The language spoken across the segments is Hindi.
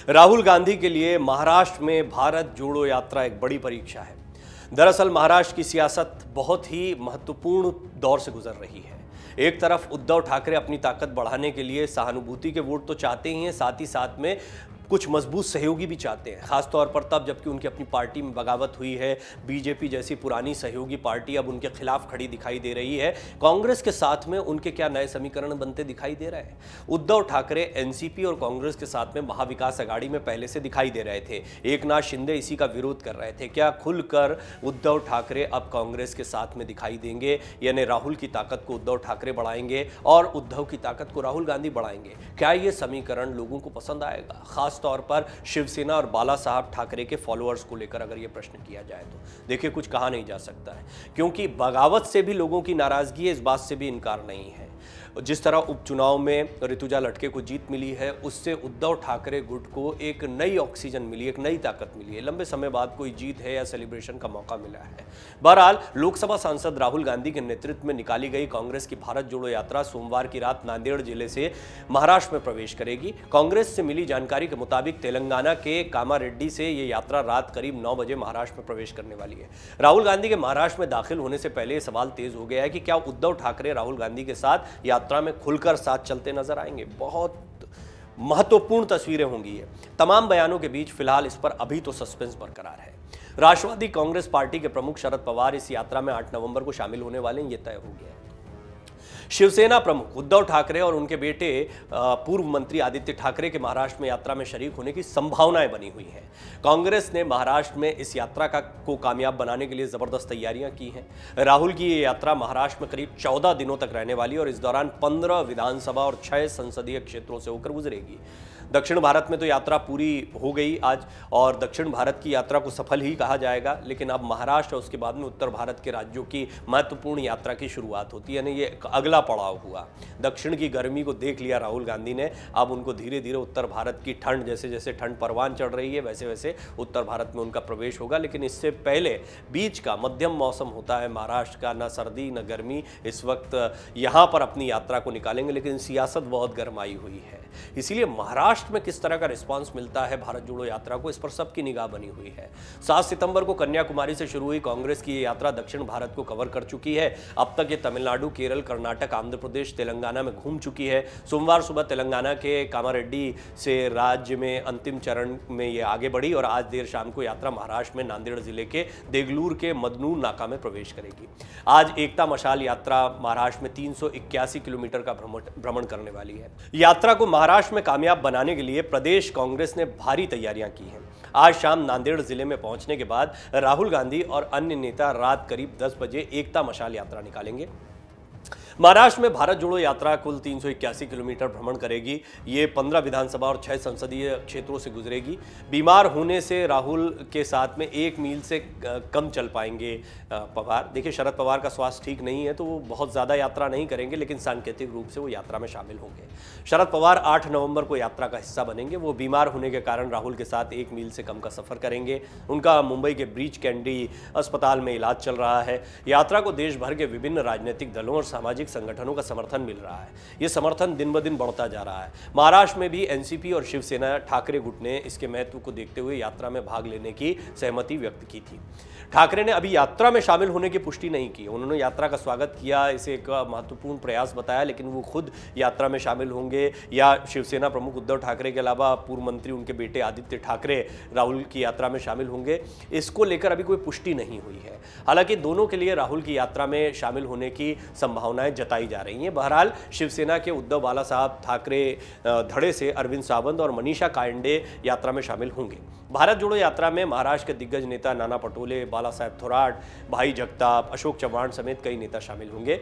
राहुल गांधी के लिए महाराष्ट्र में भारत जोड़ो यात्रा एक बड़ी परीक्षा है। दरअसल महाराष्ट्र की सियासत बहुत ही महत्वपूर्ण दौर से गुजर रही है। एक तरफ उद्धव ठाकरे अपनी ताकत बढ़ाने के लिए सहानुभूति के वोट तो चाहते ही हैं, साथ ही साथ में कुछ मजबूत सहयोगी भी चाहते हैं, खासतौर पर तब जबकि उनकी अपनी पार्टी में बगावत हुई है। बीजेपी जैसी पुरानी सहयोगी पार्टी अब उनके खिलाफ खड़ी दिखाई दे रही है। कांग्रेस के साथ में उनके क्या नए समीकरण बनते दिखाई दे रहे हैं। उद्धव ठाकरे एनसीपी और कांग्रेस के साथ में महाविकास अघाड़ी में पहले से दिखाई दे रहे थे। एकनाथ शिंदे इसी का विरोध कर रहे थे। क्या खुलकर उद्धव ठाकरे अब कांग्रेस के साथ में दिखाई देंगे, यानी राहुल की ताकत को उद्धव ठाकरे बढ़ाएंगे और उद्धव की ताकत को राहुल गांधी बढ़ाएंगे? क्या ये समीकरण लोगों को पसंद आएगा? खास तौर पर शिवसेना और बाला साहब ठाकरे के फॉलोअर्स को लेकर अगर यह प्रश्न किया जाए तो देखिए, कुछ कहा नहीं जा सकता है, क्योंकि बगावत से भी लोगों की नाराजगी है, इस बात से भी इनकार नहीं है। जिस तरह उपचुनाव में ऋतुजा लटके को जीत मिली है, उससे उद्धव ठाकरे गुट को एक नई ऑक्सीजन मिली, एक नई ताकत मिली है। लंबे समय बाद कोई जीत है या सेलिब्रेशन का मौका मिला है। बहरहाल लोकसभा सांसद राहुल गांधी के नेतृत्व में निकाली गई कांग्रेस की भारत जोड़ो यात्रा सोमवार की रात नांदेड़ जिले से महाराष्ट्र में प्रवेश करेगी। कांग्रेस से मिली जानकारी के मुताबिक तेलंगाना के कामारेड्डी से यह यात्रा रात करीब 9 बजे महाराष्ट्र में प्रवेश करने वाली है। राहुल गांधी के महाराष्ट्र में दाखिल होने से पहले सवाल तेज हो गया है कि क्या उद्धव ठाकरे राहुल गांधी के साथ यात्रा में खुलकर साथ चलते नजर आएंगे। बहुत महत्वपूर्ण तस्वीरें होंगी ये। तमाम बयानों के बीच फिलहाल इस पर अभी तो सस्पेंस बरकरार है। राष्ट्रवादी कांग्रेस पार्टी के प्रमुख शरद पवार इस यात्रा में 8 नवंबर को शामिल होने वाले हैं, ये तय हो गया है। शिवसेना प्रमुख उद्धव ठाकरे और उनके बेटे पूर्व मंत्री आदित्य ठाकरे के महाराष्ट्र में यात्रा में शरीक होने की संभावनाएं बनी हुई हैं। कांग्रेस ने महाराष्ट्र में इस यात्रा को कामयाब बनाने के लिए जबरदस्त तैयारियां की हैं। राहुल की ये यात्रा महाराष्ट्र में करीब 14 दिनों तक रहने वाली और इस दौरान 15 विधानसभा और 6 संसदीय क्षेत्रों से होकर गुजरेगी। दक्षिण भारत में तो यात्रा पूरी हो गई आज, और दक्षिण भारत की यात्रा को सफल ही कहा जाएगा, लेकिन अब महाराष्ट्र और उसके बाद में उत्तर भारत के राज्यों की महत्वपूर्ण यात्रा की शुरुआत होती है। यानी ये अगला पड़ाव हुआ। दक्षिण की गर्मी को देख लिया राहुल गांधी ने, अब उनको धीरे धीरे उत्तर भारत की ठंड, जैसे जैसे ठंड परवान चढ़ रही है वैसे वैसे उत्तर भारत में उनका प्रवेश होगा। लेकिन इससे पहले बीच का मध्यम मौसम होता है महाराष्ट्र का, न सर्दी न गर्मी। इस वक्त यहाँ पर अपनी यात्रा को निकालेंगे, लेकिन सियासत बहुत गर्माई हुई है। इसीलिए महाराष्ट्र में किस तरह का रिस्पांस मिलता है भारत जोड़ो यात्रा को, इस पर सबकी निगाह बनी हुई है। 7 सितंबर को कन्याकुमारी से शुरू हुई कांग्रेस की ये यात्रा दक्षिण भारत को कवर कर चुकी है। अब तक ये तमिलनाडु, केरल, कर्नाटक, आंध्र प्रदेश, तेलंगाना में घूम चुकी है। सोमवार सुबह तेलंगाना के कामारेड्डी से राज्य में अंतिम चरण में ये आगे बढ़ी और आज देर शाम को यात्रा महाराष्ट्र में नांदेड़ जिले के देगलूर के मदनूर नाका में प्रवेश करेगी। आज एकता मशाल यात्रा महाराष्ट्र में 381 किलोमीटर का भ्रमण करने वाली है। यात्रा को महाराष्ट्र में कामयाब बनाने के लिए प्रदेश कांग्रेस ने भारी तैयारियां की हैं। आज शाम नांदेड़ जिले में पहुंचने के बाद राहुल गांधी और अन्य नेता रात करीब 10 बजे एकता मशाल यात्रा निकालेंगे। महाराष्ट्र में भारत जोड़ो यात्रा कुल 381 किलोमीटर भ्रमण करेगी। ये 15 विधानसभा और 6 संसदीय क्षेत्रों से गुजरेगी। बीमार होने से राहुल के साथ में 1 मील से कम चल पाएंगे पवार। देखिए, शरद पवार का स्वास्थ्य ठीक नहीं है तो वो बहुत ज़्यादा यात्रा नहीं करेंगे, लेकिन सांकेतिक रूप से वो यात्रा में शामिल होंगे। शरद पवार 8 नवंबर को यात्रा का हिस्सा बनेंगे। वो बीमार होने के कारण राहुल के साथ 1 मील से कम का सफर करेंगे। उनका मुंबई के ब्रीच कैंडी अस्पताल में इलाज चल रहा है। यात्रा को देश भर के विभिन्न राजनीतिक दलों और सामाजिक संगठनों का समर्थन मिल रहा है। यह समर्थन दिन ब दिन बढ़ता जा रहा है। महाराष्ट्र में भी एनसीपी और शिवसेना ठाकरे गुट ने इसके महत्व को देखते हुए यात्रा में भाग लेने की सहमति व्यक्त की थी। ठाकरे ने अभी यात्रा में शामिल होने की पुष्टि नहीं की। उन्होंने यात्रा का स्वागत किया, इसे एक महत्वपूर्ण प्रयास बताया, लेकिन वो खुद यात्रा में शामिल होंगे या शिवसेना प्रमुख उद्धव ठाकरे के अलावा पूर्व मंत्री उनके बेटे आदित्य ठाकरे राहुल की यात्रा में शामिल होंगे, इसको लेकर अभी कोई पुष्टि नहीं हुई है। हालांकि दोनों के लिए राहुल की यात्रा में शामिल होने की संभावनाएं जताई जा रही हैं। बहरहाल शिवसेना के उद्धव बाला साहब ठाकरे धड़े से अरविंद सावंत और मनीषा कायंडे यात्रा में शामिल होंगे। भारत जोड़ो यात्रा में महाराष्ट्र के दिग्गज नेता नाना पटोले, बाला साहेब थोराट, भाई जगताप, अशोक चव्हाण समेत कई नेता शामिल होंगे।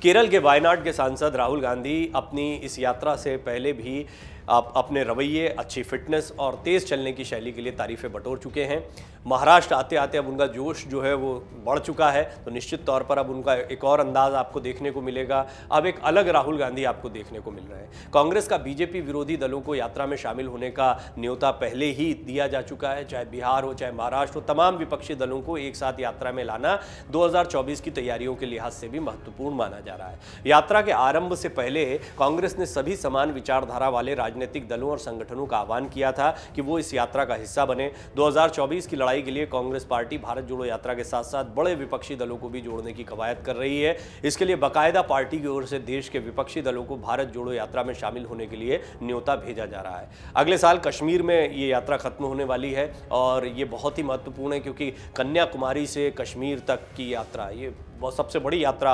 केरल के वायनाड के सांसद राहुल गांधी अपनी इस यात्रा से पहले भी अपने रवैये, अच्छी फिटनेस और तेज़ चलने की शैली के लिए तारीफ़ें बटोर चुके हैं। महाराष्ट्र आते आते अब उनका जोश जो है वो बढ़ चुका है, तो निश्चित तौर पर अब उनका एक और अंदाज आपको देखने को मिलेगा। अब एक अलग राहुल गांधी आपको देखने को मिल रहे हैं। कांग्रेस का बीजेपी विरोधी दलों को यात्रा में शामिल होने का न्योता पहले ही दिया जा चुका है। चाहे बिहार हो, चाहे महाराष्ट्र हो, तमाम विपक्षी दलों को एक साथ यात्रा में लाना 2024 की तैयारियों के लिहाज से भी महत्वपूर्ण माना जा रहा है। यात्रा के आरंभ से पहले कांग्रेस ने सभी समान विचारधारा वाले राजनीतिक दलों और संगठनों का आह्वान किया था कि वो इस यात्रा का हिस्सा बने। 2024 की लड़ाई के लिए कांग्रेस पार्टी भारत जोड़ो यात्रा के साथ साथ बड़े विपक्षी दलों को भी जोड़ने की कवायद कर रही है। इसके लिए बाकायदा पार्टी की ओर से देश के विपक्षी दलों को भारत जोड़ो यात्रा में शामिल होने के लिए न्योता भेजा जा रहा है। अगले साल कश्मीर में ये यात्रा खत्म होने वाली है और ये बहुत ही महत्वपूर्ण है क्योंकि कन्याकुमारी से कश्मीर तक की यात्रा ये बहुत सबसे बड़ी यात्रा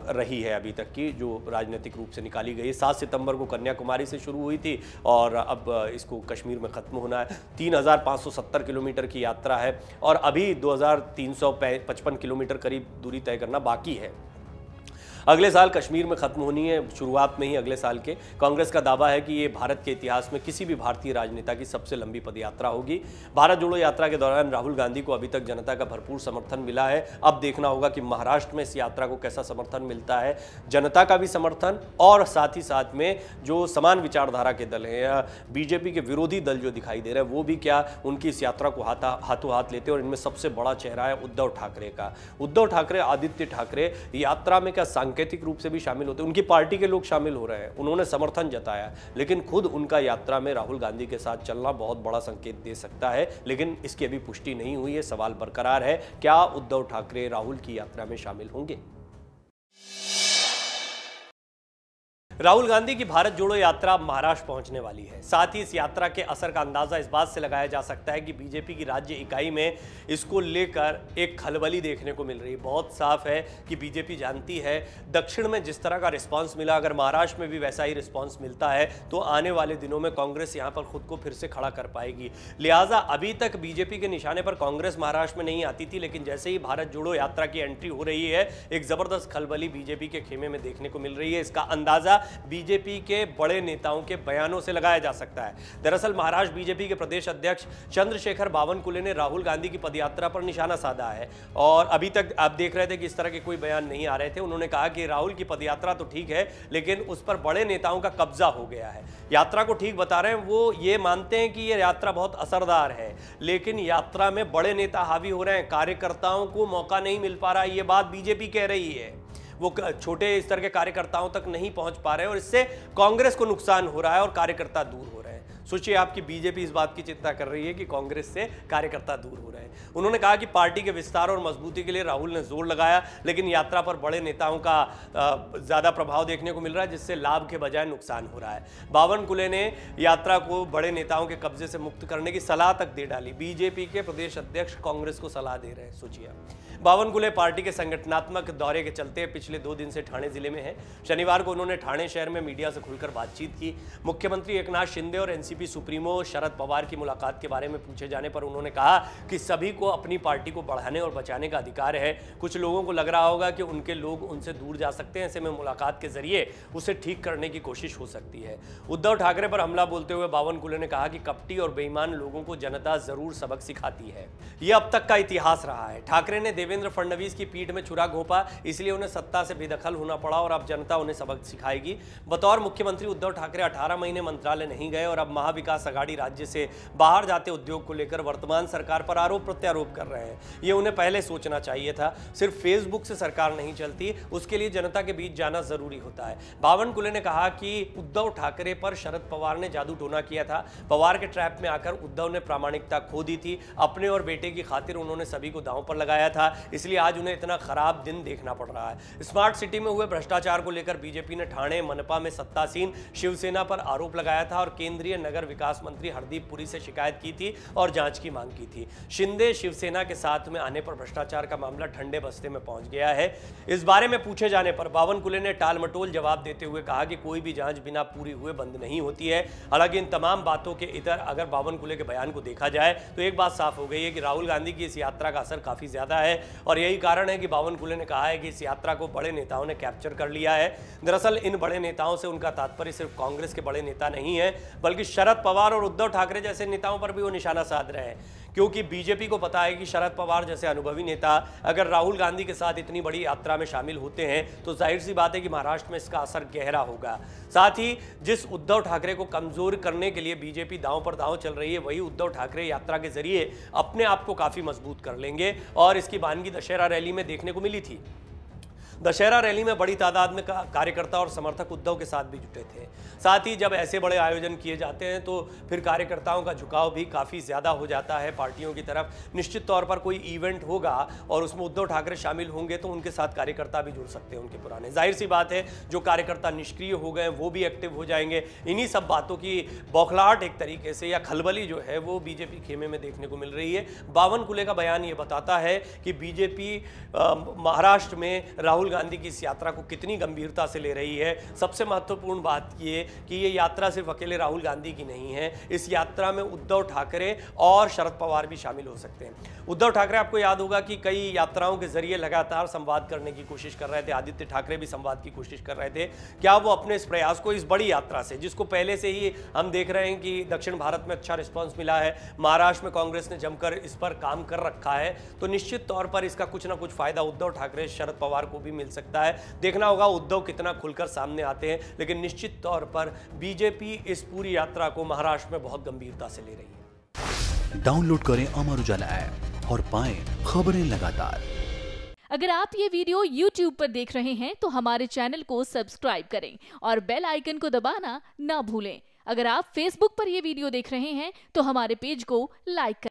रही है अभी तक की जो राजनीतिक रूप से निकाली गई है। 7 सितंबर को कन्याकुमारी से शुरू हुई थी और अब इसको कश्मीर में ख़त्म होना है। 3570 किलोमीटर की यात्रा है और अभी 2355 किलोमीटर करीब दूरी तय करना बाकी है। अगले साल कश्मीर में खत्म होनी है, शुरुआत में ही अगले साल के। कांग्रेस का दावा है कि ये भारत के इतिहास में किसी भी भारतीय राजनेता की सबसे लंबी पदयात्रा होगी। भारत जोड़ो यात्रा के दौरान राहुल गांधी को अभी तक जनता का भरपूर समर्थन मिला है। अब देखना होगा कि महाराष्ट्र में इस यात्रा को कैसा समर्थन मिलता है, जनता का भी समर्थन और साथ ही साथ में जो समान विचारधारा के दल हैं या बीजेपी के विरोधी दल जो दिखाई दे रहे हैं वो भी क्या उनकी इस यात्रा को हाथों हाथ लेते हैं। और इनमें सबसे बड़ा चेहरा है उद्धव ठाकरे का। उद्धव ठाकरे, आदित्य ठाकरे यात्रा में क्या सांकेतिक रूप से भी शामिल होते हैं। उनकी पार्टी के लोग शामिल हो रहे हैं, उन्होंने समर्थन जताया, लेकिन खुद उनका यात्रा में राहुल गांधी के साथ चलना बहुत बड़ा संकेत दे सकता है। लेकिन इसकी अभी पुष्टि नहीं हुई है, सवाल बरकरार है, क्या उद्धव ठाकरे राहुल की यात्रा में शामिल होंगे। राहुल गांधी की भारत जोड़ो यात्रा महाराष्ट्र पहुंचने वाली है। साथ ही इस यात्रा के असर का अंदाजा इस बात से लगाया जा सकता है कि बीजेपी की राज्य इकाई में इसको लेकर एक खलबली देखने को मिल रही है। बहुत साफ है कि बीजेपी जानती है दक्षिण में जिस तरह का रिस्पांस मिला, अगर महाराष्ट्र में भी वैसा ही रिस्पांस मिलता है तो आने वाले दिनों में कांग्रेस यहां पर खुद को फिर से खड़ा कर पाएगी। लिहाजा अभी तक बीजेपी के निशाने पर कांग्रेस महाराष्ट्र में नहीं आती थी, लेकिन जैसे ही भारत जोड़ो यात्रा की एंट्री हो रही है एक जबरदस्त खलबली बीजेपी के खेमे में देखने को मिल रही है। इसका अंदाजा बीजेपी के बड़े नेताओं के बयानों से लगाया जा सकता है। दरअसल महाराष्ट्र बीजेपी के प्रदेश अध्यक्ष चंद्रशेखर बावनकुले ने राहुल गांधी की पदयात्रा पर निशाना साधा है और अभी तक आप देख रहे थे कि इस तरह के कोई बयान नहीं आ रहे थे। उन्होंने कहा कि राहुल की पदयात्रा तो ठीक है लेकिन उस पर बड़े नेताओं का कब्जा हो गया है। यात्रा को ठीक बता रहे हैं, वो ये मानते हैं कि ये यात्रा बहुत असरदार है, लेकिन यात्रा में बड़े नेता हावी हो रहे हैं, कार्यकर्ताओं को मौका नहीं मिल पा रहा है। ये बात बीजेपी कह रही है, वो छोटे स्तर के कार्यकर्ताओं तक नहीं पहुंच पा रहे हैं और इससे कांग्रेस को नुकसान हो रहा है और कार्यकर्ता दूर हो रहे हैं। सोचिए आपकी बीजेपी इस बात की चिंता कर रही है कि कांग्रेस से कार्यकर्ता दूर हो रहे हैं। उन्होंने कहा कि पार्टी के विस्तार और मजबूती के लिए राहुल ने जोर लगाया, लेकिन यात्रा पर बड़े नेताओं का ज्यादा प्रभाव देखने को मिल रहा है जिससे लाभ के बजाय नुकसान हो रहा है। बावनकुले ने यात्रा को बड़े नेताओं के कब्जे से मुक्त करने की सलाह तक दे डाली। बीजेपी के प्रदेश अध्यक्ष कांग्रेस को सलाह दे रहे हैं। सोचिए बावनकुले पार्टी के संगठनात्मक दौरे के चलते पिछले 2 दिन से ठाणे जिले में है। शनिवार को उन्होंने ठाणे शहर में मीडिया से खुलकर बातचीत की। मुख्यमंत्री एकनाथ शिंदे और एनसीपी सुप्रीमो शरद पवार की मुलाकात के बारे में पूछे जाने पर उन्होंने कहा कि सभी को अपनी पार्टी को बढ़ाने और बचाने का अधिकार है। कुछ लोगों को लग रहा होगा कि उनके लोग उनसे दूर जा सकते हैं, ऐसे में मुलाकात के जरिए उसे ठीक करने की कोशिश हो सकती है। उद्धव ठाकरे पर हमला बोलते हुए बावनकुले ने कहा कि कपटी और बेईमान लोगों को जनता जरूर सबक सिखाती है। यह अब तक का इतिहास रहा है। ठाकरे ने देवेंद्र फडणवीस की पीठ में छुरा घोंपा, इसलिए उन्हें सत्ता से बेदखल होना पड़ा और अब जनता उन्हें सबक सिखाएगी। बतौर मुख्यमंत्री उद्धव ठाकरे 18 महीने मंत्रालय नहीं गए और अब महाविकास अघाड़ी राज्य से बाहर जाते उद्योग को लेकर वर्तमान सरकार पर आरोप प्रत्यारोप कर रहे हैं। ये उन्हें पहले सोचना चाहिए था। सिर्फ फेसबुक से सरकार नहीं चलती, उसके लिए जनता के बीच जाना जरूरी होता है। बावनकुले ने कहा कि उद्धव ठाकरे पर शरद पवार ने जादू टोना किया था। पवार के ट्रैप में आकर उद्धव ने प्रामाणिकता खो दी थी। अपने और बेटे की खातिर उन्होंने सभी को दांव पर लगाया था, इसलिए आज उन्हें इतना खराब दिन देखना पड़ रहा है। स्मार्ट सिटी में हुए भ्रष्टाचार को लेकर बीजेपी ने ठाणे मनपा में सत्तासीन शिवसेना पर आरोप लगाया था और केंद्रीय नगर विकास मंत्री हरदीप पुरी से शिकायत की थी और जांच की मांग की थी। शिंदे शिवसेना के साथ में आने पर भ्रष्टाचार का मामला ठंडे बस्ते में पहुंच गया है। इस बारे में पूछे जाने पर बावनकुले ने टालमटोल जवाब देते हुए कहा कि कोई भी जांच बिना पूरी हुए बंद नहीं होती है। हालांकि इन तमाम बातों के इधर अगर बावनकुले के बयान को देखा जाए तो एक बात साफ हो गई है कि राहुल गांधी की इस यात्रा का असर काफी ज्यादा है और यही कारण है कि बावनकुले ने कहा है कि इस यात्रा को बड़े नेताओं ने कैप्चर कर लिया है। दरअसल इन बड़े नेताओं से उनका तात्पर्य सिर्फ कांग्रेस के बड़े नेता नहीं है, बल्कि शरद पवार और उद्धव ठाकरे जैसे नेताओं पर भी वो निशाना साध रहे हैं, क्योंकि बीजेपी को पता है कि शरद पवार जैसे अनुभवी नेता अगर राहुल गांधी के साथ इतनी बड़ी यात्रा में शामिल होते हैं तो जाहिर सी बात है कि महाराष्ट्र में इसका असर गहरा होगा। साथ ही जिस उद्धव ठाकरे को कमजोर करने के लिए बीजेपी दांव पर दांव चल रही है, वही उद्धव ठाकरे यात्रा के जरिए अपने आप को काफी मजबूत कर लेंगे और इसकी वानगी दशहरा रैली में देखने को मिली थी। दशहरा रैली में बड़ी तादाद में कार्यकर्ता और समर्थक उद्धव के साथ भी जुटे थे। साथ ही जब ऐसे बड़े आयोजन किए जाते हैं तो फिर कार्यकर्ताओं का झुकाव भी काफ़ी ज़्यादा हो जाता है पार्टियों की तरफ। निश्चित तौर पर कोई इवेंट होगा और उसमें उद्धव ठाकरे शामिल होंगे तो उनके साथ कार्यकर्ता भी जुड़ सकते हैं उनके पुराने। जाहिर सी बात है, जो कार्यकर्ता निष्क्रिय हो गए वो भी एक्टिव हो जाएंगे। इन्हीं सब बातों की बौखलाहट एक तरीके से या खलबली जो है वो बीजेपी खेमे में देखने को मिल रही है। बावनकुले का बयान ये बताता है कि बीजेपी महाराष्ट्र में राहुल गांधी की इस यात्रा को कितनी गंभीरता से ले रही है। सबसे महत्वपूर्ण बात ये कि ये यात्रा सिर्फ अकेले राहुल गांधी की नहीं है, इस यात्रा में उद्धव ठाकरे और शरद पवार भी शामिल हो सकते हैं। उद्धव ठाकरे, आपको याद होगा कि कई यात्राओं के जरिए लगातार संवाद करने की कोशिश कर रहे थे। आदित्य ठाकरे भी संवाद की कोशिश कर रहे थे। क्या वो अपने इस प्रयास को, इस बड़ी यात्रा से, जिसको पहले से ही हम देख रहे हैं कि दक्षिण भारत में अच्छा रिस्पांस मिला है, महाराष्ट्र में कांग्रेस ने जमकर इस पर काम कर रखा है, तो निश्चित तौर पर इसका कुछ ना कुछ फायदा उद्धव ठाकरे, शरद पवार को भी मिल सकता है। देखना होगा उद्धव कितना खुलकर सामने आते हैं, लेकिन निश्चित तौर पर बीजेपी इस पूरी यात्रा को महाराष्ट्र में बहुत गंभीरता से ले रही है। डाउनलोड करें अमर उजाला ऐप और पाएं खबरें लगातार। अगर आप ये वीडियो YouTube पर देख रहे हैं तो हमारे चैनल को सब्सक्राइब करें और बेल आइकन को दबाना ना भूलें। अगर आप Facebook पर ये वीडियो देख रहे हैं तो हमारे पेज को लाइक करें।